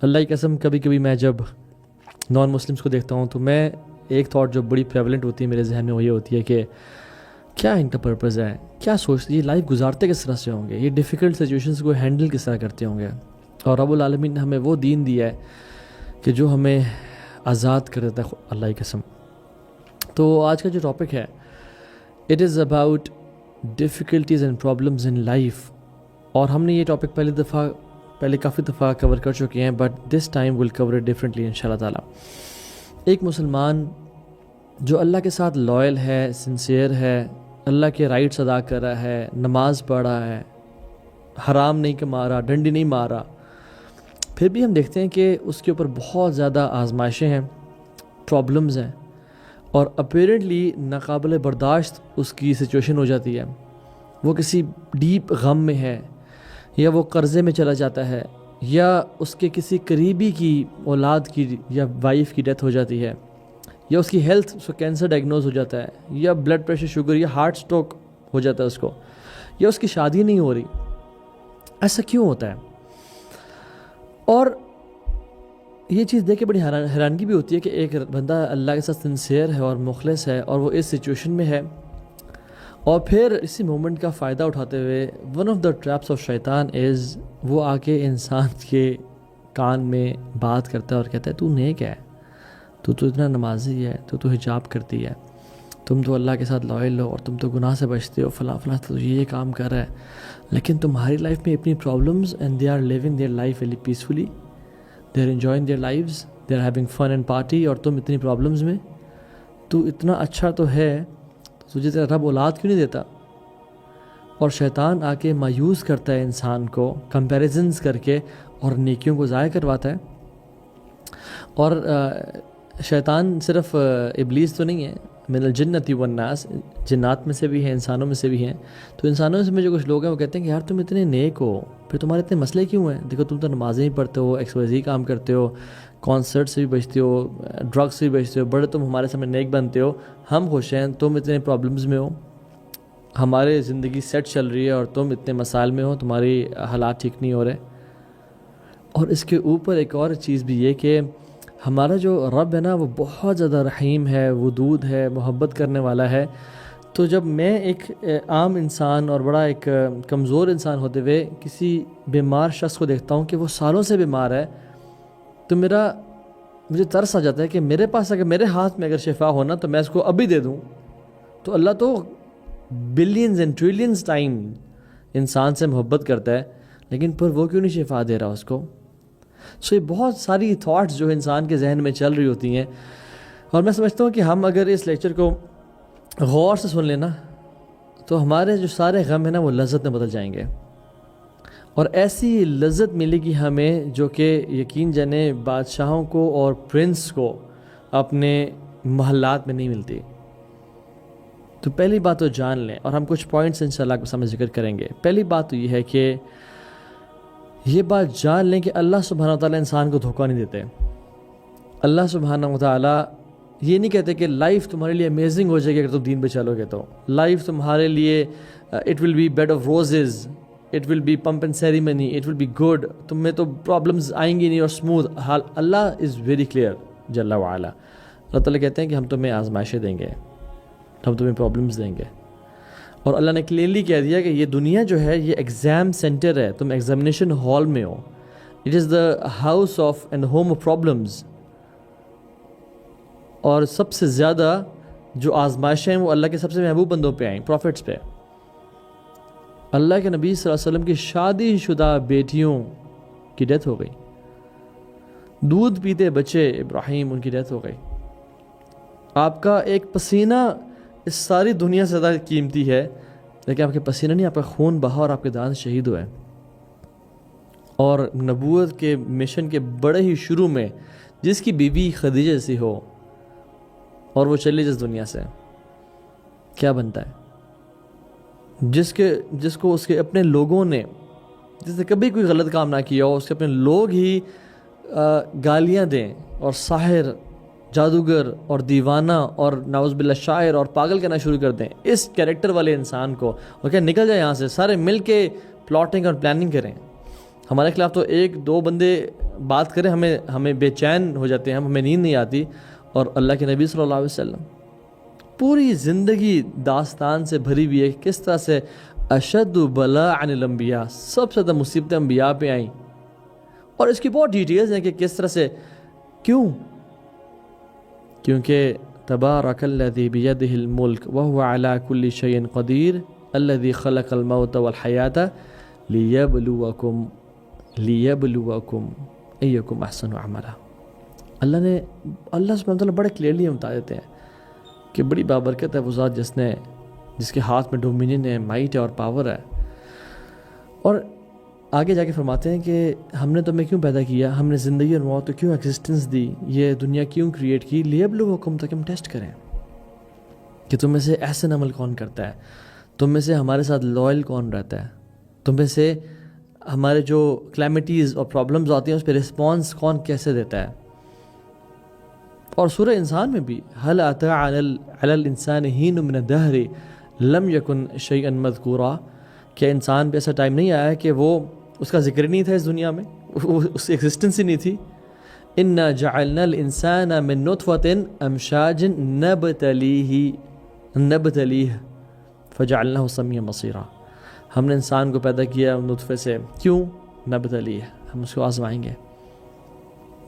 اللہ کی قسم کبھی کبھی میں جب نان مسلمس کو دیکھتا ہوں تو میں ایک تھاٹ جو بڑی پریولنٹ ہوتی ہے میرے ذہن میں وہ یہ ہوتی ہے کہ کیا ان کا پرپز ہے، کیا سوچتے، یہ لائف گزارتے کس طرح سے ہوں گے، یہ ڈیفیکلٹ سچویشنز کو ہینڈل کس طرح کرتے ہوں گے. اور رب العالمین نے ہمیں وہ دین دیا ہے کہ جو ہمیں آزاد کر دیتا ہے اللہ کی قسم. تو آج کا جو ٹاپک ہے it is about difficulties and problems in life. اور ہم نے یہ ٹاپک پہلے کافی دفعہ کور کر چکے ہیں، but this time will cover it differently ان شاء اللہ تعالیٰ. ایک مسلمان جو اللہ کے ساتھ لائل ہے، سنسیئر ہے، اللہ کے رائٹس ادا کر رہا ہے، نماز پڑھ رہا ہے، حرام نہیں کما رہا، ڈنڈی نہیں مار رہا، پھر بھی ہم دیکھتے ہیں کہ اس کے اوپر بہت زیادہ آزمائشیں ہیں، پرابلمز ہیں، اور اپیرنٹلی ناقابل برداشت اس کی سچویشن ہو جاتی ہے. وہ کسی ڈیپ غم میں ہے، یا وہ قرضے میں چلا جاتا ہے، یا اس کے کسی قریبی کی اولاد کی یا وائف کی ڈیتھ ہو جاتی ہے، یا اس کی ہیلتھ، اس کو کینسر ڈائگنوز ہو جاتا ہے، یا بلڈ پریشر، شوگر، یا ہارٹ سٹروک ہو جاتا ہے اس کو، یا اس کی شادی نہیں ہو رہی. ایسا کیوں ہوتا ہے؟ اور یہ چیز دیکھ کے بڑی حیرانگی بھی ہوتی ہے کہ ایک بندہ اللہ کے ساتھ سنسیئر ہے اور مخلص ہے، اور وہ اس سچویشن میں ہے، اور پھر اسی مومنٹ کا فائدہ اٹھاتے ہوئے one of the traps of شیطان از وہ آ کے انسان کے کان میں بات کرتا ہے اور کہتا ہے تو نیک ہے، تو اتنا نمازی ہے، تو حجاب کرتی ہے، تم تو اللہ کے ساتھ لائل ہو، اور تم تو گناہ سے بچتے ہو، فلاں فلاں، تو یہ کام کر رہا ہے، لیکن تمہاری لائف میں اتنی problems and they are living their life very peacefully, they are enjoying their lives, they are having fun and party, اور تم اتنی پرابلمز میں، تو اتنا اچھا تو ہے، تجھے تیرا رب اولاد کیوں نہیں دیتا؟ اور شیطان آ کے مایوس کرتا ہے انسان کو کمپیریزنز کر کے، اور نیکیوں کو ضائع کرواتا ہے. اور شیطان صرف ابلیس تو نہیں ہے، من الجنۃ والناس، جنات میں سے بھی ہیں، انسانوں میں سے بھی ہیں. تو انسانوں میں جو کچھ لوگ ہیں وہ کہتے ہیں کہ یار تم اتنے نیک ہو، پھر تمہارے اتنے مسئلے کیوں ہیں؟ دیکھو تم تو نمازیں ہی پڑھتے ہو، XYZ کام کرتے ہو، کانسرٹ سے بھی بچتے ہو، ڈرگس سے بھی بچتے ہو، بڑے تم ہمارے سامنے نیک بنتے ہو، ہم خوش ہیں، تم اتنے پرابلمز میں ہو، ہمارے زندگی سیٹ چل رہی ہے اور تم اتنے مسائل میں ہو، تمہاری حالات ٹھیک نہیں ہو رہے. اور اس کے اوپر ایک اور چیز بھی یہ کہ ہمارا جو رب ہے نا وہ بہت زیادہ رحیم ہے، ودود ہے، محبت کرنے والا ہے. تو جب میں ایک عام انسان اور بڑا ایک کمزور انسان ہوتے ہوئے کسی بیمار شخص کو دیکھتا ہوں کہ وہ سالوں سے بیمار ہے، تو مجھے ترس آ جاتا ہے کہ میرے پاس اگر میرے ہاتھ میں اگر شفا ہونا تو میں اس کو ابھی دے دوں. تو اللہ تو بلینز اینڈ ٹریلینز ٹائم انسان سے محبت کرتا ہے، لیکن پر وہ کیوں نہیں شفا دے رہا اس کو؟ سو یہ بہت ساری تھاٹس جو انسان کے ذہن میں چل رہی ہوتی ہیں، اور میں سمجھتا ہوں کہ ہم اگر اس لیکچر کو غور سے سن لینا تو ہمارے جو سارے غم ہیں نا وہ لذت میں بدل جائیں گے، اور ایسی لذت ملے گی ہمیں جو کہ یقین جانے بادشاہوں کو اور پرنس کو اپنے محلات میں نہیں ملتی. تو پہلی بات تو جان لیں، اور ہم کچھ پوائنٹس انشاءاللہ آپ کے سامنے ذکر کریں گے. پہلی بات تو یہ ہے کہ یہ بات جان لیں کہ اللہ سبحانہ وتعالیٰ انسان کو دھوکہ نہیں دیتے. اللہ سبحانہ وتعالیٰ یہ نہیں کہتے کہ لائف تمہارے لیے امیزنگ ہو جائے گی اگر تم دین پہ چلو گے، تو لائف تمہارے لیے it will be bed of roses, it will be pomp and ceremony, it will be good, تم میں تو پرابلمز آئیں گی نہیں اور اسموتھ حال. اللہ از ویری کلیئر جل وعلا. اللہ تعالیٰ کہتے ہیں کہ ہم تمہیں آزمائشیں دیں گے، ہم تمہیں پرابلمز دیں گے. اور اللہ نے کلیئرلی کہہ دیا کہ یہ دنیا جو ہے یہ ایگزام سینٹر ہے، تم ایگزامینیشن ہال میں ہو. It is the house of and home of problems. اور سب سے زیادہ جو آزمائشیں ہیں وہ اللہ کے سب سے محبوب بندوں پہ آئیں، پروفٹس پہ. اللہ کے نبی صلی اللہ علیہ وسلم کی شادی شدہ بیٹیوں کی ڈیتھ ہو گئی، دودھ پیتے بچے ابراہیم ان کی ڈیتھ ہو گئی. آپ کا ایک پسینہ اس ساری دنیا سے زیادہ قیمتی ہے، لیکن آپ کے پسینہ نہیں، آپ کا خون بہا اور آپ کے دانت شہید ہوئے. اور نبوت کے مشن کے بڑے ہی شروع میں جس کی بیوی خدیجہ جیسی ہو اور وہ چلی جس دنیا سے، کیا بنتا ہے؟ جس کو اس کے اپنے لوگوں نے، جس نے کبھی کوئی غلط کام نہ کیا ہو، اس کے اپنے لوگ ہی گالیاں دیں اور ساحر، جادوگر اور دیوانہ اور نعوذ باللہ شاعر اور پاگل کہنا شروع کر دیں اس کیریکٹر والے انسان کو، اور کہ نکل جائے یہاں سے، سارے مل کے پلاٹنگ اور پلاننگ کریں. ہمارے خلاف تو ایک دو بندے بات کریں ہمیں بے چین ہو جاتے ہیں، ہمیں نیند نہیں آتی، اور اللہ کے نبی صلی اللہ علیہ وسلم پوری زندگی داستان سے بھری ہوئی ہے، کس طرح سے اشد بلاء عن الانبیاء، سب سے زیادہ مصیبتیں انبیاء پہ آئیں، اور اس کی بہت ڈیٹیلز ہیں کہ کس طرح سے، کیونکہ تبارک الذی بیدہ الملک وہو علی کل شیء قدیر الذی خلق الموت والحیاۃ لیبلوکم ایکم احسن عملا۔ اللہ سبحانہ وتعالیٰ بڑے کلیئرلی ہم بتا دیتے ہیں کہ بڑی بابرکت ہے وہ ذات جس کے ہاتھ میں ڈومینین ہے، مائٹ ہے اور پاور ہے، اور آگے جا کے فرماتے ہیں کہ ہم نے تمہیں کیوں پیدا کیا، ہم نے زندگی اور موت کو کیوں ایگزسٹنس دی، یہ دنیا کیوں کریٹ کی، لیبلوکم، تاکہ ہم ٹیسٹ کریں کہ تم میں سے احسن عمل کون کرتا ہے، تم میں سے ہمارے ساتھ لائل کون رہتا ہے، تم میں سے ہمارے جو کلیمٹیز اور پرابلمز آتی ہیں اس پہ رسپانس کون کیسے دیتا ہے۔ اور سورہ انسان میں بھی هل اتى على الانسان حين من الدهر لم يكن شيئا مذكورا، کہ انسان پہ ایسا ٹائم نہیں آیا کہ وہ اس کا ذکر نہیں تھا اس دنیا میں، اس کی ایگزسٹنس ہی نہیں تھی۔ انا جعلنا الانسان من نطفة امشاج نبتلیہ فجعلناه سمیعا بصیرا، ہم نے انسان کو پیدا کیا نطفے سے، کیوں؟ نبتلیہ، ہم اس کو آزمائیں گے۔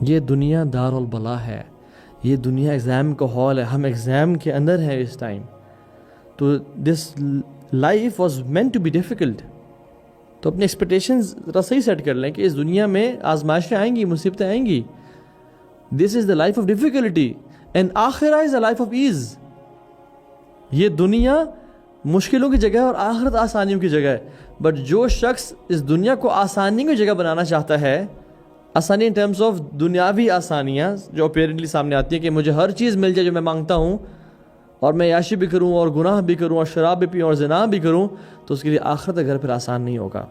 یہ دنیا دار البلا ہے، یہ دنیا ایگزام کا ہال ہے، ہم ایگزام کے اندر ہیں اس ٹائم، تو this life was meant to be difficult. تو اپنی ایکسپیکٹیشنز ذرا صحیح سیٹ کر لیں کہ اس دنیا میں آزمائشیں آئیں گی، مصیبتیں آئیں گی، this is the life of difficulty and آخرہ is the life of ease. یہ دنیا مشکلوں کی جگہ ہے اور آخرت آسانیوں کی جگہ ہے، بٹ جو شخص اس دنیا کو آسانی کی جگہ بنانا چاہتا ہے، آسانی ان ٹرمز آف دنیاوی آسانیاں جو اپیرنٹلی سامنے آتی ہیں کہ مجھے ہر چیز مل جائے جو میں مانگتا ہوں، اور میں عیاشی بھی کروں اور گناہ بھی کروں اور شراب بھی پیوں اور زنا بھی کروں، تو اس کے لیے آخرت کا گھر پھر آسان نہیں ہوگا،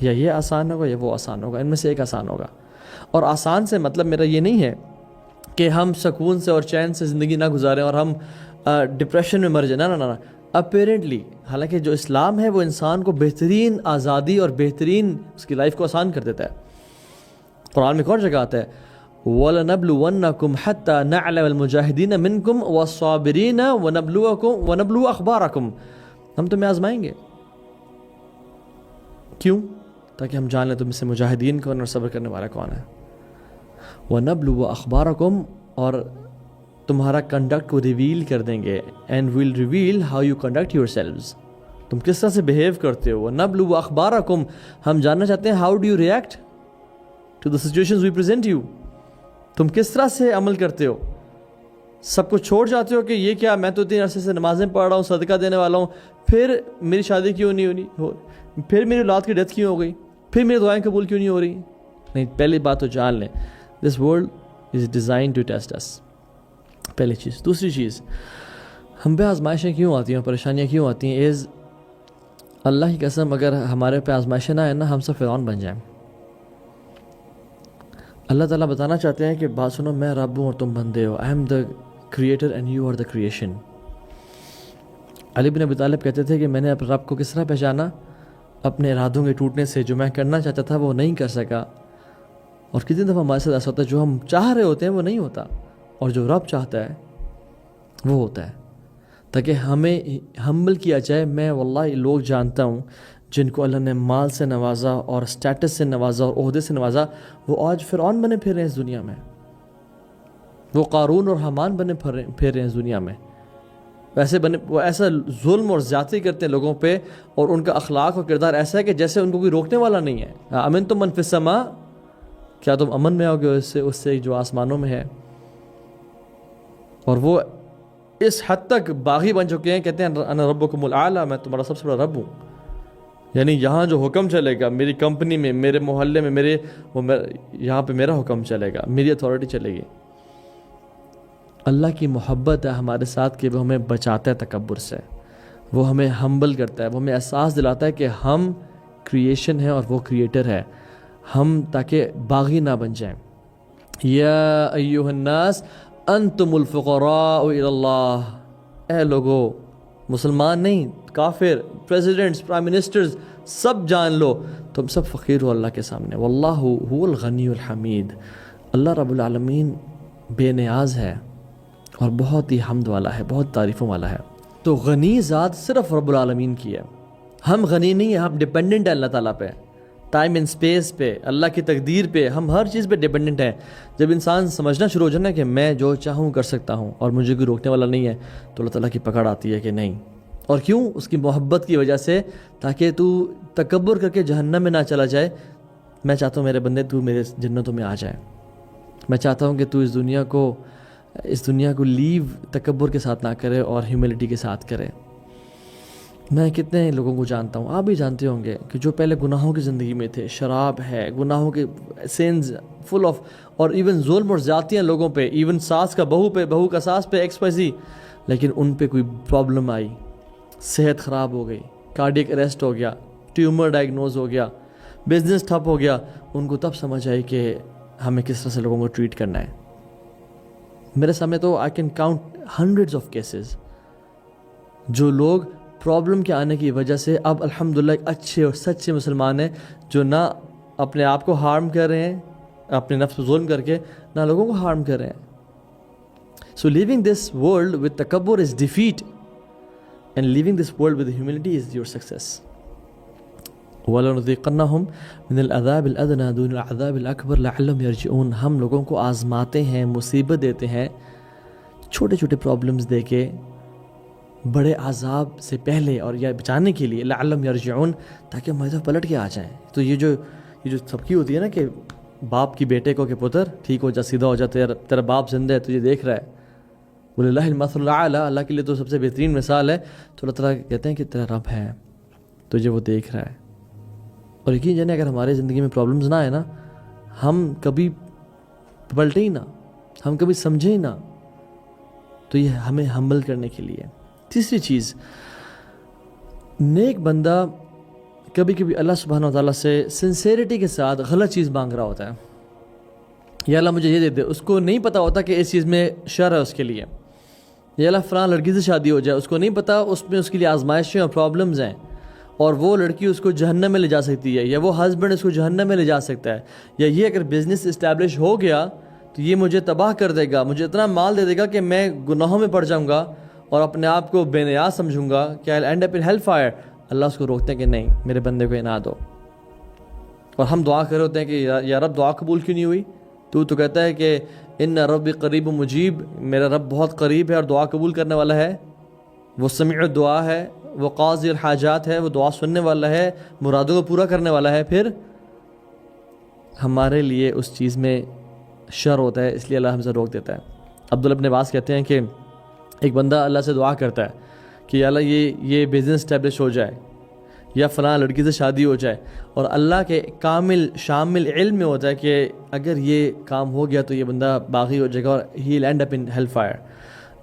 یا یہ آسان ہوگا یا وہ آسان ہوگا، ان میں سے ایک آسان ہوگا۔ اور آسان سے مطلب میرا یہ نہیں ہے کہ ہم سکون سے اور چین سے زندگی نہ گزاریں اور ہم ڈپریشن میں مر جائیں، نہ اپیرنٹلی، حالانکہ جو اسلام ہے وہ انسان کو بہترین آزادی اور بہترین اس کی لائف کو آسان کر دیتا ہے۔ قرآن میں ایک اور جگہ آتا ہے وَلَنَبْلُوَنَّكُمْ حَتَّى نَعْلَمَ الْمُجَاهِدِينَ مِنْكُمْ وَالصَّابِرِينَ وَنَبْلُوَ أَخْبَارَكُمْ، ہم تمہیں آزمائیں گے، کیوں؟ تاکہ ہم جان لیں تم سے مجاہدین کون اور صبر کرنے والا کون ہے۔ وَنَبْلُوَ أَخْبَارَكُمْ، اور تمہارا کنڈکٹ کو ریویل کر دیں گے، and we'll reveal how you conduct yourselves, تم کس طرح سے بہیو کرتے ہو۔ وَنَبْلُوَ أَخْبَارَكُمْ، ہم جاننا چاہتے ہیں how do you react to the situations we present you, تم کس طرح سے عمل کرتے ہو، سب کچھ چھوڑ جاتے ہو کہ یہ کیا، میں تو 3 عرصے سے نمازیں پڑھ رہا ہوں، صدقہ دینے والا ہوں، پھر میری شادی کیوں نہیں ہو، پھر میری اولاد کی ڈیتھ کیوں ہو گئی، پھر میری دعائیں قبول کیوں نہیں ہو رہی؟ نہیں، پہلی بات تو جان لیں this world is design to test us, پہلی چیز۔ دوسری چیز، ہم پہ آزمائشیں کیوں آتی ہیں، پریشانیاں کیوں آتی ہیں، اللہ کی قسم اگر ہمارے پہ آزمائشیں نہ آئیں نا، ہم سب فرعون بن جائیں۔ اللہ تعالیٰ بتانا چاہتے ہیں کہ بات سنو، میں رب ہوں اور تم بندے ہو، I am the creator and you are the creation. Ali bin Abi Talib کہتے تھے کہ میں نے رب کو کس طرح پہچانا، اپنے ارادوں کے ٹوٹنے سے، جو میں کرنا چاہتا تھا وہ نہیں کر سکا، اور کتنی دفعہ ہمارے ساتھ ایسا ہوتا ہے جو ہم چاہ رہے ہوتے ہیں وہ نہیں ہوتا، اور جو رب چاہتا ہے وہ ہوتا ہے، تاکہ ہمیں ہمبل کیا جائے۔ میں واللہ لوگ جانتا ہوں جن کو اللہ نے مال سے نوازا اور سٹیٹس سے نوازا اور عہدے سے نوازا، وہ آج فرعون بنے پھر رہے ہیں اس دنیا میں، وہ قارون اور حامان بنے پھر رہے ہیں اس دنیا میں، وہ ایسا ظلم اور زیادتی کرتے ہیں لوگوں پہ، اور ان کا اخلاق اور کردار ایسا ہے کہ جیسے ان کو کوئی روکنے والا نہیں ہے۔ امن تم من فی السماء، کیا تم امن میں ہوگے اس سے جو آسمانوں میں ہے؟ اور وہ اس حد تک باغی بن چکے ہیں، کہتے ہیں انا ربکم الاعلی، میں تمہارا سب سے بڑا رب ہوں، یعنی یہاں جو حکم چلے گا، میری کمپنی میں، میرے محلے میں، یہاں پہ میرا حکم چلے گا، میری اتھارٹی چلے گی۔ اللہ کی محبت ہے ہمارے ساتھ کہ وہ ہمیں بچاتا ہے تکبر سے، وہ ہمیں ہمبل کرتا ہے، وہ ہمیں احساس دلاتا ہے کہ ہم کریشن ہے اور وہ کریٹر ہے، ہم تاکہ باغی نہ بن جائیں۔ یا ایھا الناس انتم الفقراء الی اللہ، اے لوگو، مسلمان نہیں، کافر، پریزیڈنٹس، پرائم منسٹرز، سب جان لو تم سب فقیر ہو اللہ کے سامنے. واللہ هو الغنی الحمید. اللہ رب العالمین بے نیاز ہے اور بہت ہی حمد والا ہے, بہت تعریفوں والا ہے. تو غنی ذات صرف رب العالمین کی ہے. ہم غنی نہیں ہیں, ہم ڈیپینڈنٹ ہیں اللہ تعالیٰ پہ, ٹائم اینڈ اسپیس پہ, اللہ کی تقدیر پہ, ہم ہر چیز پہ ڈیپینڈنٹ ہیں. جب انسان سمجھنا شروع ہو جائے نا کہ میں جو چاہوں کر سکتا ہوں اور مجھے کوئی روکنے والا نہیں ہے, تو اللہ تعالیٰ کی پکڑ آتی ہے کہ نہیں. اور کیوں؟ اس کی محبت کی وجہ سے, تاکہ تو تکبر کر کے جہنم میں نہ چلا جائے. میں چاہتا ہوں میرے بندے تو میرے جنتوں میں آ جائے. میں چاہتا ہوں کہ تو اس دنیا کو لیو تکبر کے ساتھ نہ کرے اور ہیوملٹی کے ساتھ کرے. میں کتنے لوگوں کو جانتا ہوں, آپ بھی جانتے ہوں گے, کہ جو پہلے گناہوں کی زندگی میں تھے, شراب ہے, گناہوں کے سینز فل آف, اور ایون ظلم اور زیادتیاں لوگوں پہ, ایون ساس کا بہو پہ, بہو کا ساس پہ, XYZ. لیکن ان پہ کوئی پرابلم آئی, صحت خراب ہو گئی, کارڈیک اریسٹ ہو گیا, ٹیومر ڈائگنوز ہو گیا, بزنس ٹھپ ہو گیا, ان کو تب سمجھ آئی کہ ہمیں کس طرح سے لوگوں کو ٹریٹ کرنا ہے. میرے سامنے تو I can count hundreds of cases جو لوگ پرابلم کے آنے کی وجہ سے اب الحمدللہ ایک اچھے اور سچے مسلمان ہیں, جو نہ اپنے آپ کو ہارم کر رہے ہیں اپنے نفس ظلم کر کے, نہ لوگوں کو ہارم کر رہے ہیں. So living this world with تکبر is defeat, and living this world with humility is your success. وَلَنُذِيقَنَّهُمْ مِنَ الْعَذَابِ الْأَدْنَىٰ دُونَ الْعَذَابِ الْأَكْبَرِ لَعَلَّهُمْ يَرْجِعُونَ. ہم لوگوں کو آزماتے ہیں, مصیبت دیتے ہیں, چھوٹے چھوٹے پرابلمز دے کے, بڑے عذاب سے پہلے اور یا بچانے کے لیے. لَعَلَّهُمْ يَرْجِعُونَ, تاکہ ہم طرف پلٹ کے آ جائیں. تو یہ جو سب کی ہوتی ہے نا, کہ باپ کی بیٹے کو کہ پتر ٹھیک ہو جا, سیدھا ہو جا, تیرا باپ زندہ ہے, تجھے دیکھ رہا ہے. وَلِلَّهِ الْمَثَلُ الْأَعْلَىٰ, اللہ کے لیے تو سب سے بہترین مثال ہے. تو اللہ تعالیٰ کہتے ہیں کہ تیرا رب ہے, تجھے وہ دیکھ رہا ہے. اور یقین جانے اگر ہمارے زندگی میں پرابلمز نہ آئے نا, ہم کبھی پلٹے ہی نہ, ہم کبھی سمجھے ہی نہ, تو یہ ہمیں ہمبل کرنے کے لیے. تیسری چیز, نیک بندہ کبھی کبھی اللہ سبحانہ و تعالیٰ سے سنسیریٹی کے ساتھ غلط چیز مانگ رہا ہوتا ہے. یا اللہ مجھے یہ دے دے, اس کو نہیں پتہ ہوتا کہ اس چیز میں شر ہے اس کے لیے. یا اللہ فلاں لڑکی سے شادی ہو جائے, اس کو نہیں پتہ اس میں اس کے لیے آزمائشیں اور پرابلمز ہیں, اور وہ لڑکی اس کو جہنم میں لے جا سکتی ہے, یا وہ ہسبینڈ اس کو جہنم میں لے جا سکتا ہے, یا یہ اگر بزنس اسٹیبلش ہو گیا تو یہ مجھے تباہ کر دے گا, مجھے اتنا مال دے دے گا کہ میں گناہوں میں پڑ جاؤں گا اور اپنے آپ کو بے نیاز سمجھوں گا کہ I'll end up in hell fire. اللہ اس کو روکتے ہیں کہ نہیں, میرے بندے کو یہ نہ دو. اور ہم دعا کر رہے ہوتے ہیں کہ یا رب دعا قبول کیوں نہیں ہوئی؟ تو کہتا ہے کہ ان ربی قریب مجیب, میرا رب بہت قریب ہے اور دعا قبول کرنے والا ہے, وہ سمیع الدعا ہے, وہ قاضی الحاجات ہے, وہ دعا سننے والا ہے, مرادوں کو پورا کرنے والا ہے. پھر ہمارے لیے اس چیز میں شر ہوتا ہے, اس لیے اللہ ہم سے روک دیتا ہے. عبداللہ ابن عباس کہتے ہیں کہ ایک بندہ اللہ سے دعا کرتا ہے کہ اللہ یہ بزنس اسٹیبلش ہو جائے, یا فلاں لڑکی سے شادی ہو جائے, اور اللہ کے کامل شامل علم میں ہوتا ہے کہ اگر یہ کام ہو گیا تو یہ بندہ باغی ہو جائے گا اور ہی will end up in hell fire.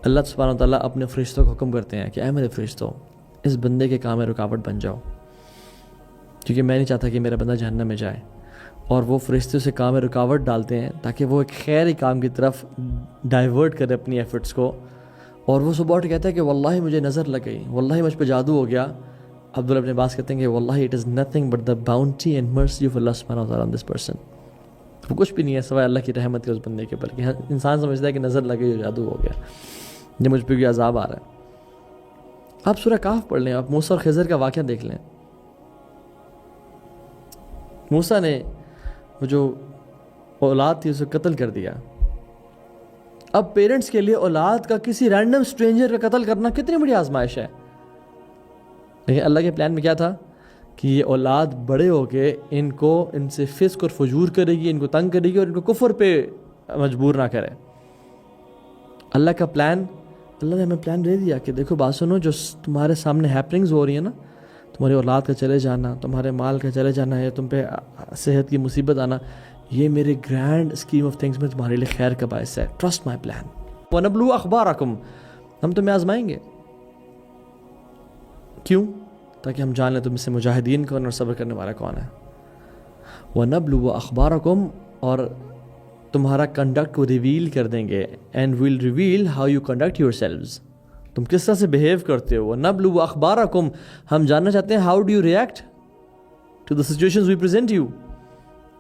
اللہ سبحانہ و تعالیٰ اپنے فرشتوں کو حکم کرتے ہیں کہ اے میرے فرشتوں, اس بندے کے کام میں رکاوٹ بن جاؤ, کیونکہ میں نہیں چاہتا کہ میرا بندہ جہنم میں جائے. اور وہ فرشتے سے کام میں رکاوٹ ڈالتے ہیں تاکہ وہ ایک خیر کام کی طرف ڈائیورٹ کرے اپنی ایفرٹس کو. اور وہ صبح اٹھ کہتا ہے کہ واللہ مجھے نظر لگ گئی, واللہ مجھ پہ جادو ہو گیا. عبداللہ ابن عباس کہتے ہیں کہ واللہ it is nothing but the bounty and mercy of Allah سبحانہ و تعالیٰ آن دس پرسن. وہ کچھ بھی نہیں ہے سوائے اللہ کی رحمت کے اس بندے کے اوپر, کہ انسان سمجھتا ہے کہ نظر لگ گئی, جادو ہو گیا, یہ مجھ پہ کوئی عذاب آ رہا ہے. آپ سورہ کہف پڑھ لیں, آپ موسیٰ اور خضر کا واقعہ دیکھ لیں. موسیٰ نے وہ جو اولاد تھی اسے قتل کر دیا. اب پیرنٹس کے لیے اولاد کا کسی رینڈم اسٹرینجر کا قتل کرنا کتنی بڑی آزمائش ہے. لیکن اللہ کے پلان میں کیا تھا کہ یہ اولاد بڑے ہو کے ان سے فسق اور فجور کرے گی, ان کو تنگ کرے گی اور ان کو کفر پہ مجبور نہ کرے. اللہ کا پلان, اللہ نے ہمیں پلان دے دیا کہ دیکھو بات سنو, جو تمہارے سامنے ہیپننگز ہو رہی ہیں نا, تمہاری اولاد کا چلے جانا, تمہارے مال کا چلے جانا ہے, تم پہ صحت کی مصیبت آنا, یہ میرے گرینڈ اسکیم آف تھنگس میں تمہارے لیے خیر کا باعث ہے. Trust my plan. وَنَبْلُوَ أَخْبَارَكُمْ, ہم تمہیں آزمائیں گے. کیوں؟ تاکہ ہم جان لیں تم سے مجاہدین کون اور صبر کرنے والا کون ہے. وَنَبْلُوَ أَخْبَارَكُمْ, اور تمہارا کنڈکٹ کو ریویل کر دیں گے. And we'll reveal how you conduct yourselves, تم کس طرح سے بیہیو کرتے ہو. وَنَبْلُوَ أَخْبَارَكُمْ, ہم جاننا چاہتے ہیں how do you react to the situations we present you.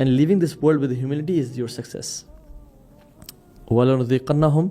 and living this world with humility is your success. وَلَنُذِيقَنَّهُمْ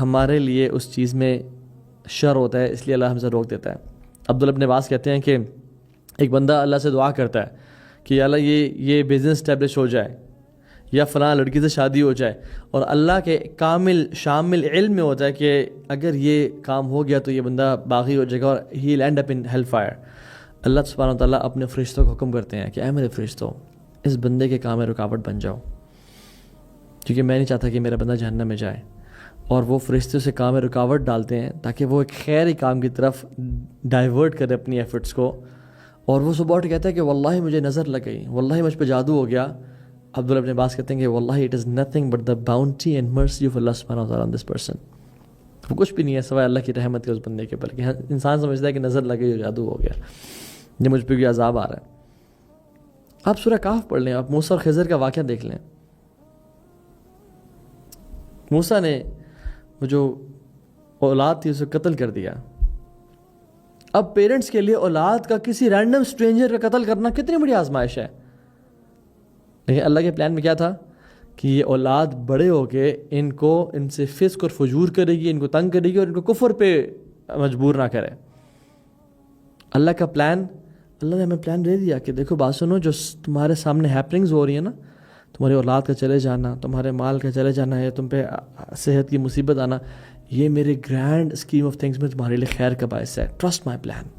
ہمارے لیے اس چیز میں شر ہوتا ہے، اس لیے اللہ ہم سے روک دیتا ہے۔ عبداللہ ابن عباس کہتے ہیں کہ ایک بندہ اللہ سے دعا کرتا ہے کہ اللہ یہ بزنس اسٹیبلش ہو جائے یا فلاں لڑکی سے شادی ہو جائے، اور اللہ کے کامل شامل علم میں ہوتا ہے کہ اگر یہ کام ہو گیا تو یہ بندہ باغی ہو جائے گا اور ہی لینڈ اپ ان ہیل فائر۔ اللہ سبحانہ و تعالیٰ اپنے فرشتوں کو حکم کرتے ہیں کہ اے میرے فرشتوں، اس بندے کے کام میں رکاوٹ بن جاؤ، کیونکہ میں نہیں چاہتا کہ میرا بندہ جہنم میں جائے۔ اور وہ فرشتے سے کام میں رکاوٹ ڈالتے ہیں تاکہ وہ ایک خیری کام کی طرف ڈائیورٹ کرے اپنی ایفرٹس کو، اور وہ صبح اٹھ کہتا ہے کہ واللہ مجھے نظر لگ گئی، واللہ مجھ پہ جادو ہو گیا۔ عبداللہ ابن عباس کہتے ہیں کہ واللہ it is nothing but the bounty and mercy of Allah سبحانہ و تعالیٰ آن دس پرسن۔ وہ کچھ بھی نہیں ہے سوائے اللہ کی رحمت کے اس بندے کے اوپر، کہ انسان سمجھتا ہے کہ نظر لگ گئی، جادو ہو گیا، یہ مجھ پہ کوئی عذاب آ رہا ہے۔ آپ سورہ کہف پڑھ لیں، آپ موسیٰ اور خضر کا واقعہ دیکھ لیں۔ موسیٰ نے وہ جو اولاد تھی اسے قتل کر دیا۔ اب پیرنٹس کے لیے اولاد کا کسی رینڈم اسٹرینجر کا قتل کرنا کتنی بڑی آزمائش ہے، لیکن اللہ کے پلان میں کیا تھا کہ یہ اولاد بڑے ہو کے ان سے فسق اور فجور کرے گی، ان کو تنگ کرے گی اور ان کو کفر پہ مجبور نہ کرے۔ اللہ کا پلان، اللہ نے ہمیں پلان دے دیا کہ دیکھو بات سنو، جو تمہارے سامنے ہیپننگز ہو رہی ہیں نا، تمہاری اولاد کا چلے جانا، تمہارے مال کا چلے جانا ہے، تم پہ صحت کی مصیبت آنا، یہ میرے گرینڈ اسکیم آف تھنگس میں تمہارے لیے خیر کا باعث ہے۔ Trust my plan.